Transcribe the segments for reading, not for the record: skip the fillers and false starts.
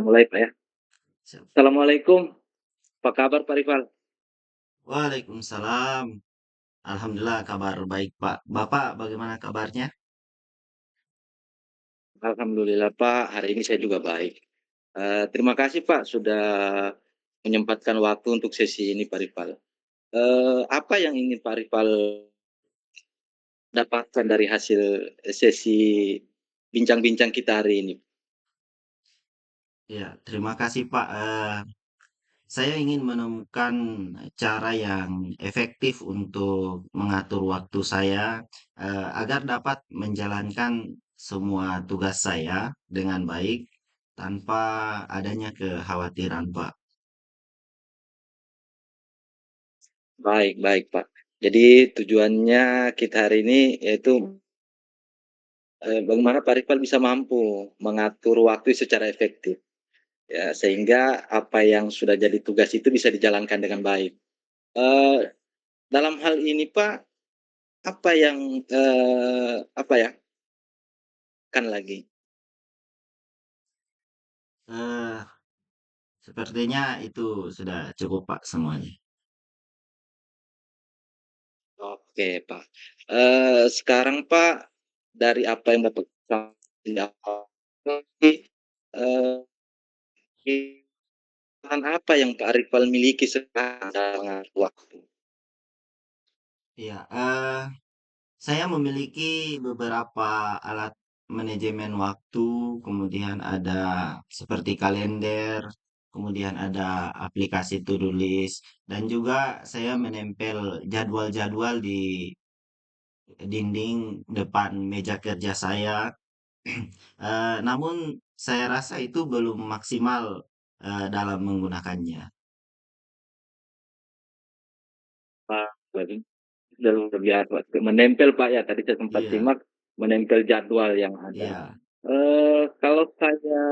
mulai, Pak, ya. Siap. Assalamualaikum, apa kabar Pak Rival? Waalaikumsalam. Alhamdulillah kabar baik, Pak. Bapak bagaimana kabarnya? Alhamdulillah Pak, hari ini saya juga baik. Terima kasih Pak sudah menyempatkan waktu untuk sesi ini Pak Rival. Apa yang ingin Pak Rival dapatkan dari hasil sesi bincang-bincang kita hari ini? Ya, terima kasih, Pak. Saya ingin menemukan cara yang efektif untuk mengatur waktu saya, agar dapat menjalankan semua tugas saya dengan baik tanpa adanya kekhawatiran, Pak. Baik baik Pak. Jadi tujuannya kita hari ini yaitu, bagaimana Pak Rival bisa mampu mengatur waktu secara efektif. Ya, sehingga apa yang sudah jadi tugas itu bisa dijalankan dengan baik. Eee, dalam hal ini Pak, apa yang, apa ya, kan lagi Eh, Sepertinya itu sudah cukup, Pak, semuanya. oke Pak. Sekarang Pak, dari apa yang Bapak di awal eee, kegiatan apa yang Pak Rival miliki sekarang dalam mengatur waktu? Iya, saya memiliki beberapa alat manajemen waktu, kemudian ada seperti kalender, kemudian ada aplikasi to-do list, dan juga saya menempel jadwal-jadwal di dinding depan meja kerja saya. Namun saya rasa itu belum maksimal dalam menggunakannya. Pak, berarti sudah luar biasa. Menempel Pak ya, tadi saya sempat Iya, simak, menempel jadwal yang ada. iya. Kalau saya,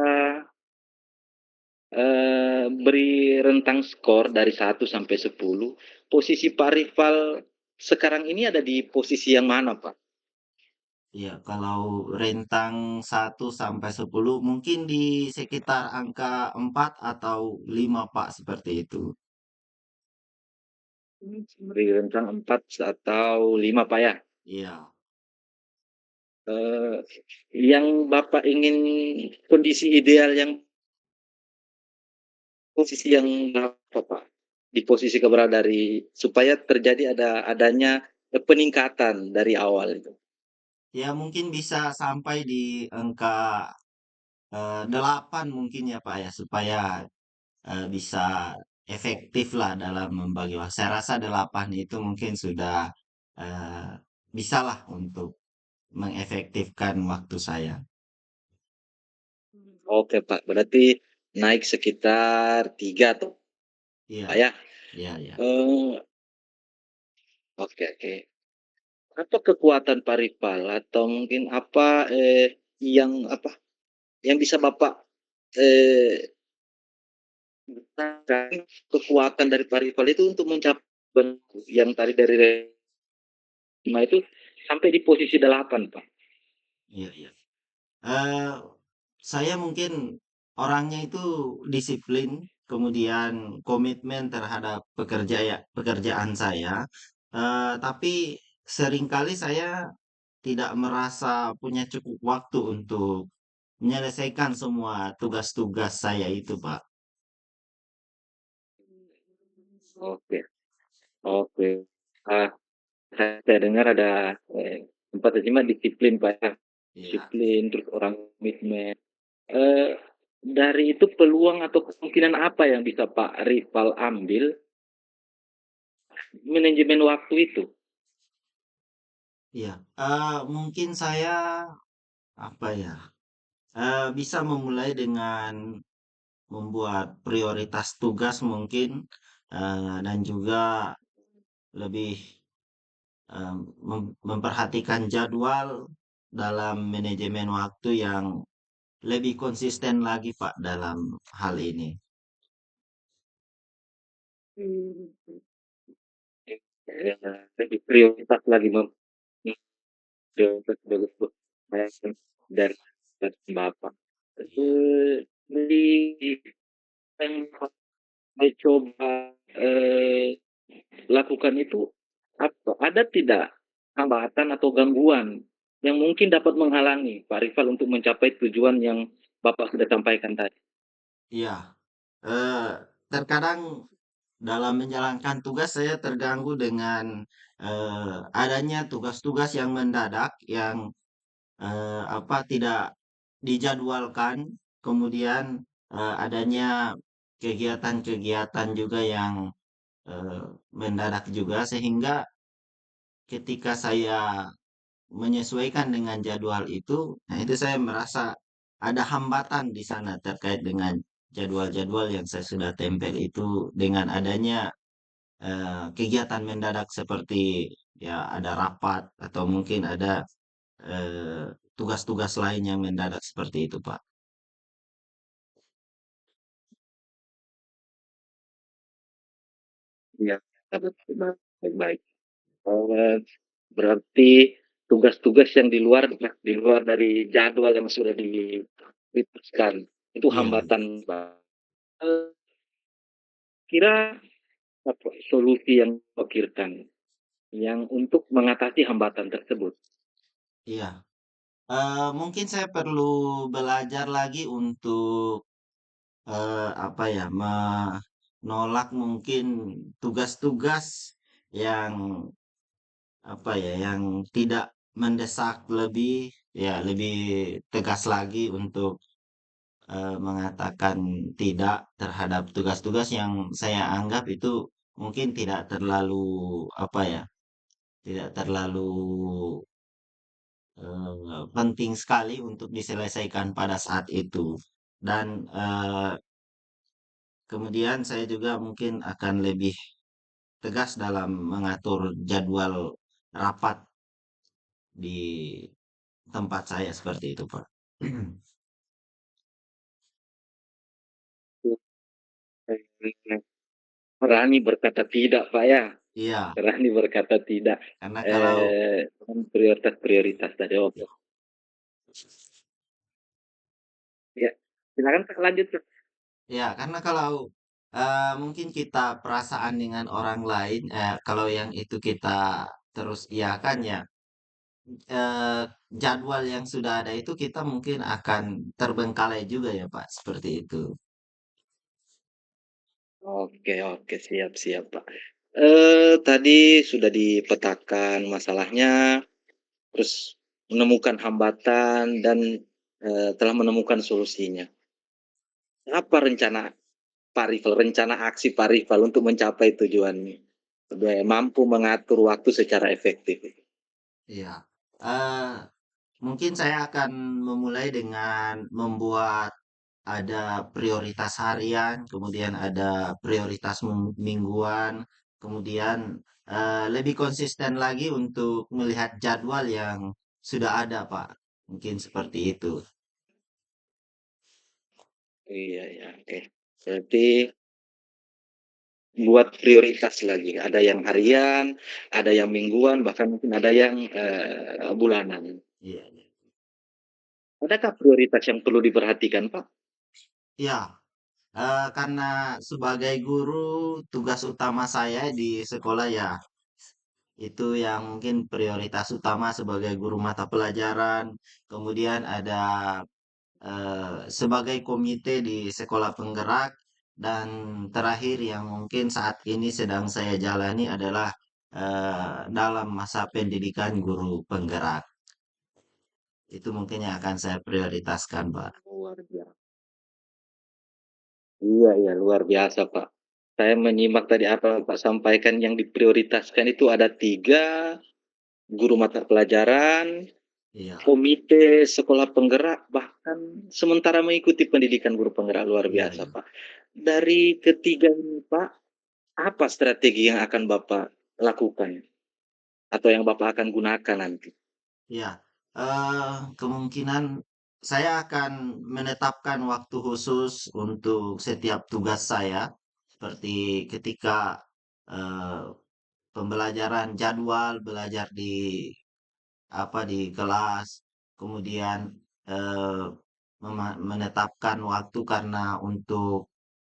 beri rentang skor dari 1 sampai 10, posisi Pak Rival sekarang ini ada di posisi yang mana, Pak? Iya, kalau rentang 1 sampai 10 mungkin di sekitar angka 4 atau 5, Pak, seperti itu. Beri rentang 4 atau 5, Pak, ya? Iya, Eee, yang Bapak ingin kondisi ideal yang posisi yang berapa, Pak? Di posisi dari supaya terjadi adanya, peningkatan dari awal itu. ya mungkin bisa sampai di angka 8 mungkin ya, Pak, ya, supaya bisa efektif lah dalam membagi waktu. Saya rasa 8 itu mungkin sudah eh, bisalah untuk mengefektifkan waktu saya. Oke, Pak, berarti naik sekitar 3 tuh, Iya, Pak, ya? iya, iya. Eee, oke oke. Apa kekuatan Pak Rival atau mungkin apa, yang apa, yang bisa Bapak, eee, gunakan kekuatan dari Pak Rival itu untuk mencapai yang tadi dari 5 itu sampai di posisi 8, Pak? Iya, iya. Eh, saya mungkin orangnya itu disiplin, kemudian komitmen terhadap pekerjaan saya. Tapi seringkali saya tidak merasa punya cukup waktu untuk menyelesaikan semua tugas-tugas saya itu, Pak. Oke oke. Ah, saya dengar ada, sempat tersimak disiplin, Pak, ya. Iya. Disiplin, terus orang komitmen. Eee, dari itu peluang atau kemungkinan apa yang bisa Pak Rival ambil manajemen waktu itu? Iya, mungkin saya apa ya? Bisa memulai dengan membuat prioritas tugas mungkin, dan juga lebih memperhatikan jadwal dalam manajemen waktu yang lebih konsisten lagi, Pak, dalam hal ini. Mmm. Lebih prioritas lagi prioritas dari Bapak. Iya. Dari yang saya coba, lakukan itu, ada tidak hambatan atau gangguan yang mungkin dapat menghalangi Pak Rival untuk mencapai tujuan yang Bapak sudah sampaikan tadi? Iya, eee, terkadang dalam menjalankan tugas saya terganggu dengan, adanya tugas-tugas yang mendadak yang, tidak dijadwalkan, kemudian, adanya kegiatan-kegiatan juga yang, eee, mendadak juga sehingga ketika saya menyesuaikan dengan jadwal itu, nah itu saya merasa ada hambatan di sana terkait dengan jadwal-jadwal yang saya sudah tempel itu dengan adanya kegiatan mendadak seperti ya ada rapat atau mungkin ada eh, tugas-tugas lain yang mendadak seperti itu, Pak. Iya, baik-baik. Berarti tugas-tugas yang di luar dari jadwal yang sudah diputuskan, itu Iya, hambatan, Pak. Kira apa solusi yang pikirkan yang untuk mengatasi hambatan tersebut? iya. Mungkin saya perlu belajar lagi untuk apa ya, menolak mungkin tugas-tugas yang apa ya, yang tidak mendesak lebih, ya lebih tegas lagi untuk mengatakan tidak terhadap tugas-tugas yang saya anggap itu mungkin tidak terlalu apa ya, tidak terlalu penting sekali untuk diselesaikan pada saat itu. Dan kemudian saya juga mungkin akan lebih tegas dalam mengatur jadwal rapat di tempat saya seperti itu, Pak. Berani berkata tidak, Pak, ya. Iya, Berani berkata tidak. karena kalau Prioritas-prioritas tadi. Oke. Ya, silakan Pak, lanjut, Pak. ya, karena kalau mungkin kita perasaan dengan orang lain, kalau yang itu kita terus iakan ya, eh, jadwal yang sudah ada itu kita mungkin akan terbengkalai juga ya Pak, seperti itu. Oke, oke, siap, siap, Pak. Tadi sudah dipetakan masalahnya, terus menemukan hambatan dan, telah menemukan solusinya. Apa rencana Pak Rival, rencana aksi Pak Rival untuk mencapai tujuannya? Supaya mampu mengatur waktu secara efektif. Iya. Eh, Mungkin saya akan memulai dengan membuat ada prioritas harian, kemudian ada prioritas mingguan, kemudian lebih konsisten lagi untuk melihat jadwal yang sudah ada, Pak. Mungkin seperti itu. Iya, iya, oke. Berarti buat prioritas lagi, ada yang harian, ada yang mingguan, bahkan mungkin ada yang, bulanan. Iya, iya. Adakah prioritas yang perlu diperhatikan, Pak? Ya, karena sebagai guru, tugas utama saya di sekolah ya itu yang mungkin prioritas utama sebagai guru mata pelajaran. Kemudian ada sebagai komite di sekolah penggerak dan terakhir yang mungkin saat ini sedang saya jalani adalah dalam masa pendidikan guru penggerak. Itu mungkin yang akan saya prioritaskan, Pak. Luar biasa. Iya, iya, luar biasa, Pak. Saya menyimak tadi apa Pak sampaikan yang diprioritaskan itu ada 3 guru mata pelajaran, Iya, komite sekolah penggerak, bahkan sementara mengikuti pendidikan guru penggerak, luar iya, biasa, iya. Pak. Dari ketiga ini, Pak, apa strategi yang akan Bapak lakukan atau yang Bapak akan gunakan nanti? Iya, kemungkinan saya akan menetapkan waktu khusus untuk setiap tugas saya, seperti ketika eh, pembelajaran jadwal, belajar di apa di kelas, kemudian menetapkan waktu karena untuk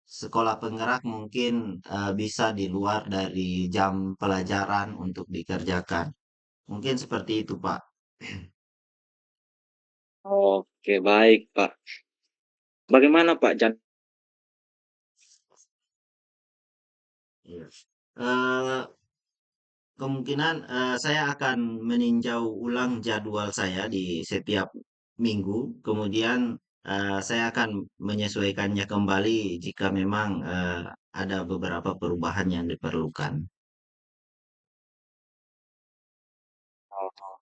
sekolah penggerak mungkin bisa di luar dari jam pelajaran untuk dikerjakan. Mungkin seperti itu, Pak. Oke, baik, Pak. Bagaimana, Pak, Iya. Eh, Kemungkinan saya akan meninjau ulang jadwal saya di setiap minggu. Kemudian saya akan menyesuaikannya kembali jika memang ada beberapa perubahan yang diperlukan.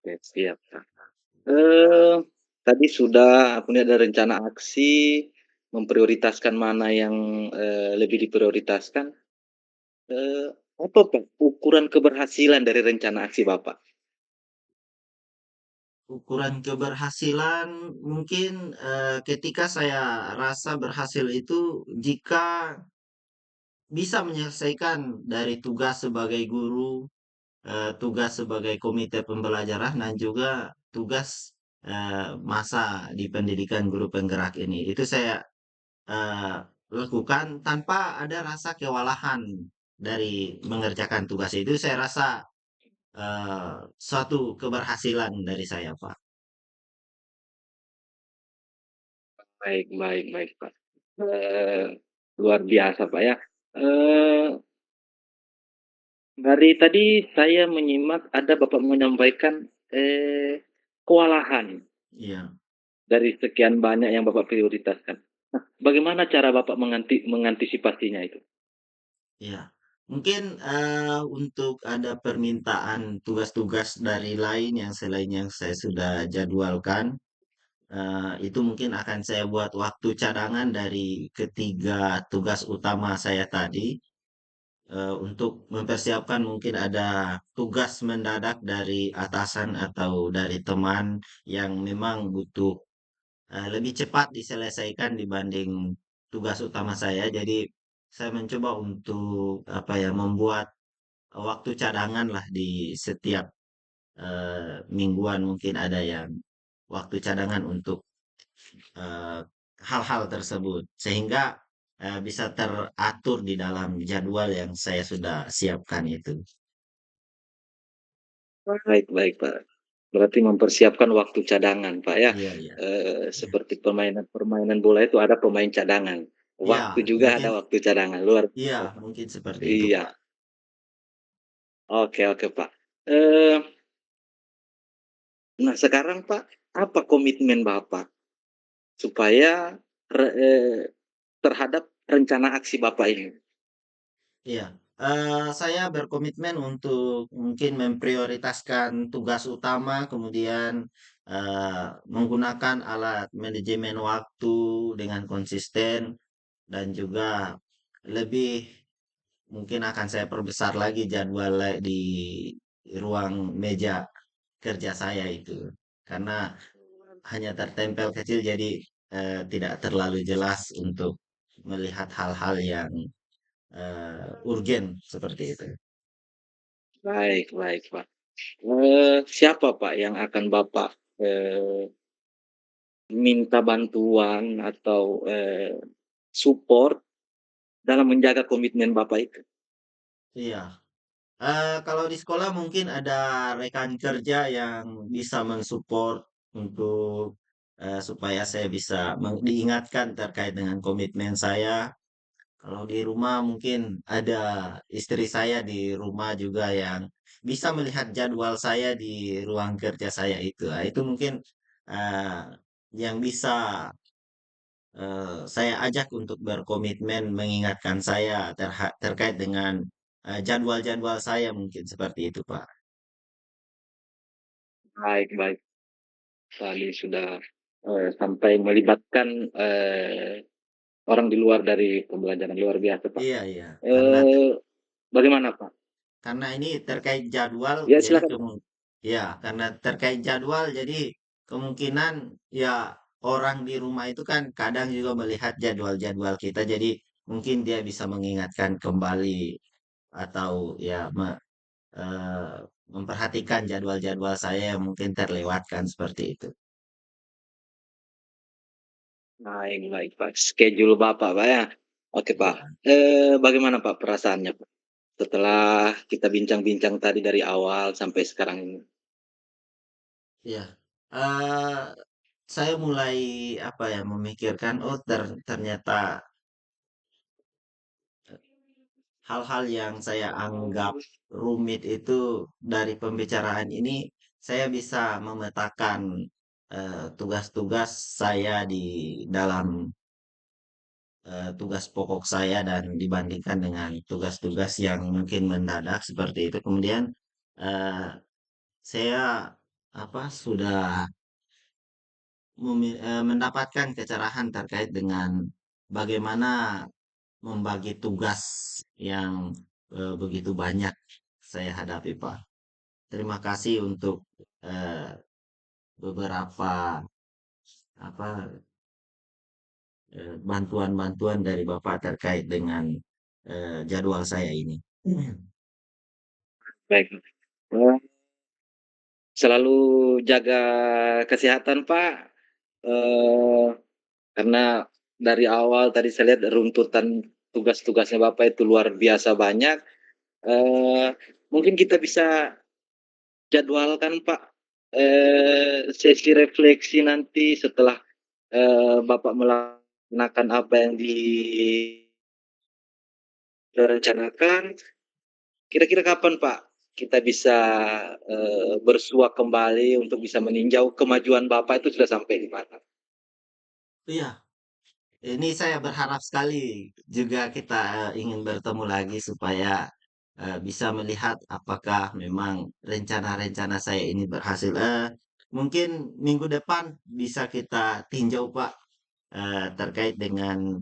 Oke, siap, Kak. Eee, Tadi sudah aku lihat ada rencana aksi, memprioritaskan mana yang, lebih diprioritaskan. Eee, Apa, Pak, ukuran keberhasilan dari rencana aksi Bapak? Ukuran keberhasilan mungkin ketika saya rasa berhasil itu jika bisa menyelesaikan dari tugas sebagai guru, tugas sebagai komite pembelajaran dan juga tugas masa di pendidikan guru penggerak ini. Itu saya eh, lakukan tanpa ada rasa kewalahan dari mengerjakan tugas itu. Saya rasa suatu keberhasilan dari saya, Pak. Baik, baik, baik, Pak. Luar biasa, Pak, ya. Eee, dari tadi saya menyimak ada Bapak menyampaikan, kewalahan Iya, dari sekian banyak yang Bapak prioritaskan. Nah, bagaimana cara Bapak mengantisipasinya itu? iya. Mungkin untuk ada permintaan tugas-tugas dari lain yang selain yang saya sudah jadwalkan, itu mungkin akan saya buat waktu cadangan dari ketiga tugas utama saya tadi, untuk mempersiapkan mungkin ada tugas mendadak dari atasan atau dari teman yang memang butuh lebih cepat diselesaikan dibanding tugas utama saya. Jadi saya mencoba untuk apa ya membuat waktu cadangan lah di setiap mingguan mungkin ada yang waktu cadangan untuk eh, hal-hal tersebut sehingga bisa teratur di dalam jadwal yang saya sudah siapkan itu. Baik, baik, Pak. Berarti mempersiapkan waktu cadangan, Pak, ya. Iya, iya. Seperti permainan bola itu ada pemain cadangan. Iya, Waktu juga mungkin ada waktu cadangan, luar iya, biasa, Pak. mungkin seperti itu, Iya, Pak. oke, oke, Pak. Eee, nah sekarang, Pak, apa komitmen Bapak supaya re terhadap rencana aksi Bapak ini? Iya, saya berkomitmen untuk mungkin memprioritaskan tugas utama, kemudian menggunakan alat manajemen waktu dengan konsisten dan juga lebih mungkin akan saya perbesar lagi jadwal di ruang meja kerja saya itu. Karena hanya tertempel kecil jadi tidak terlalu jelas untuk melihat hal-hal yang urgen seperti itu. Baik, baik, Pak. Siapa, Pak, yang akan Bapak, minta bantuan atau, support dalam menjaga komitmen Bapak itu? Iya, kalau di sekolah mungkin ada rekan kerja yang bisa mensupport untuk supaya saya bisa diingatkan terkait dengan komitmen saya. Kalau di rumah mungkin ada istri saya di rumah juga yang bisa melihat jadwal saya di ruang kerja saya itu. Nah, itu mungkin eh, yang bisa saya ajak untuk berkomitmen mengingatkan saya terkait dengan jadwal-jadwal saya mungkin seperti itu, Pak. Baik, baik. Tadi sudah, sampai melibatkan, orang di luar dari pembelajaran, luar biasa, Pak. Iya, iya. Eee, Bagaimana, Pak? Karena ini terkait jadwal, Ya, jadi silakan. ya karena terkait jadwal, jadi kemungkinan ya orang di rumah itu kan kadang juga melihat jadwal-jadwal kita, jadi mungkin dia bisa mengingatkan kembali atau ya eh, memperhatikan jadwal-jadwal saya yang mungkin terlewatkan seperti itu. Baik baik, Pak. Schedule Bapak, Pak, ya. Oke, Pak. Iya, Bagaimana, Pak, perasaannya, Pak, setelah kita bincang-bincang tadi dari awal sampai sekarang ini? iya. Eee, saya mulai, apa ya, memikirkan, oh ternyata hal-hal yang saya anggap rumit itu dari pembicaraan ini saya bisa memetakan, tugas-tugas saya di dalam, tugas pokok saya dan dibandingkan dengan tugas-tugas yang mungkin mendadak seperti itu. Kemudian, eee, saya, apa, sudah mendapatkan kecerahan terkait dengan bagaimana membagi tugas yang, begitu banyak saya hadapi, Pak. Terima kasih untuk, eee, beberapa, apa, bantuan-bantuan dari Bapak terkait dengan, jadwal saya ini. Baik, selalu jaga kesehatan, Pak, eee, karena dari awal tadi saya lihat runtutan tugas-tugasnya Bapak itu luar biasa banyak. Eee, Mungkin kita bisa jadwalkan, Pak, sesi refleksi nanti setelah, Bapak melaksanakan apa yang direncanakan. Kira-kira kapan, Pak, kita bisa, bersua kembali untuk bisa meninjau kemajuan Bapak itu sudah sampai di mana? Iya, ini saya berharap sekali juga kita, ingin bertemu lagi supaya, bisa melihat apakah memang rencana-rencana saya ini berhasil. Mungkin minggu depan bisa kita tinjau, Pak, terkait dengan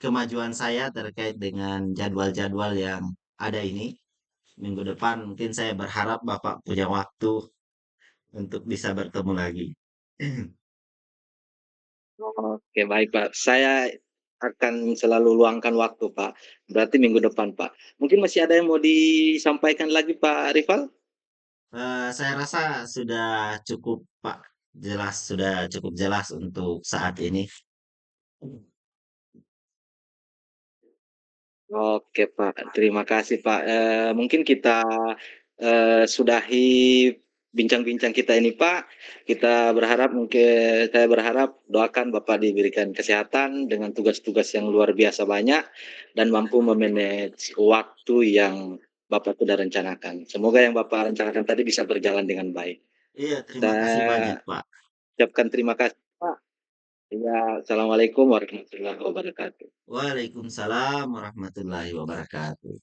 kemajuan saya terkait dengan jadwal-jadwal yang ada ini. Minggu depan mungkin saya berharap Bapak punya waktu untuk bisa bertemu lagi. Oke, baik, Pak. Saya akan selalu luangkan waktu, Pak. Berarti minggu depan, Pak. Mungkin masih ada yang mau disampaikan lagi, Pak Rival? Saya rasa sudah cukup, Pak. Jelas, sudah cukup jelas untuk saat ini. Oke, Pak, terima kasih, Pak. Mungkin kita, sudahi bincang-bincang kita ini, Pak. Saya berharap doakan Bapak diberikan kesehatan dengan tugas-tugas yang luar biasa banyak dan mampu me-manage waktu yang Bapak sudah rencanakan. Semoga yang Bapak rencanakan tadi bisa berjalan dengan baik. Iya, terima kasih banyak, Saya Pak. ucapkan terima kasih, Pak. Iya, assalamualaikum warahmatullahi wabarakatuh. Waalaikumsalam warahmatullahi wabarakatuh.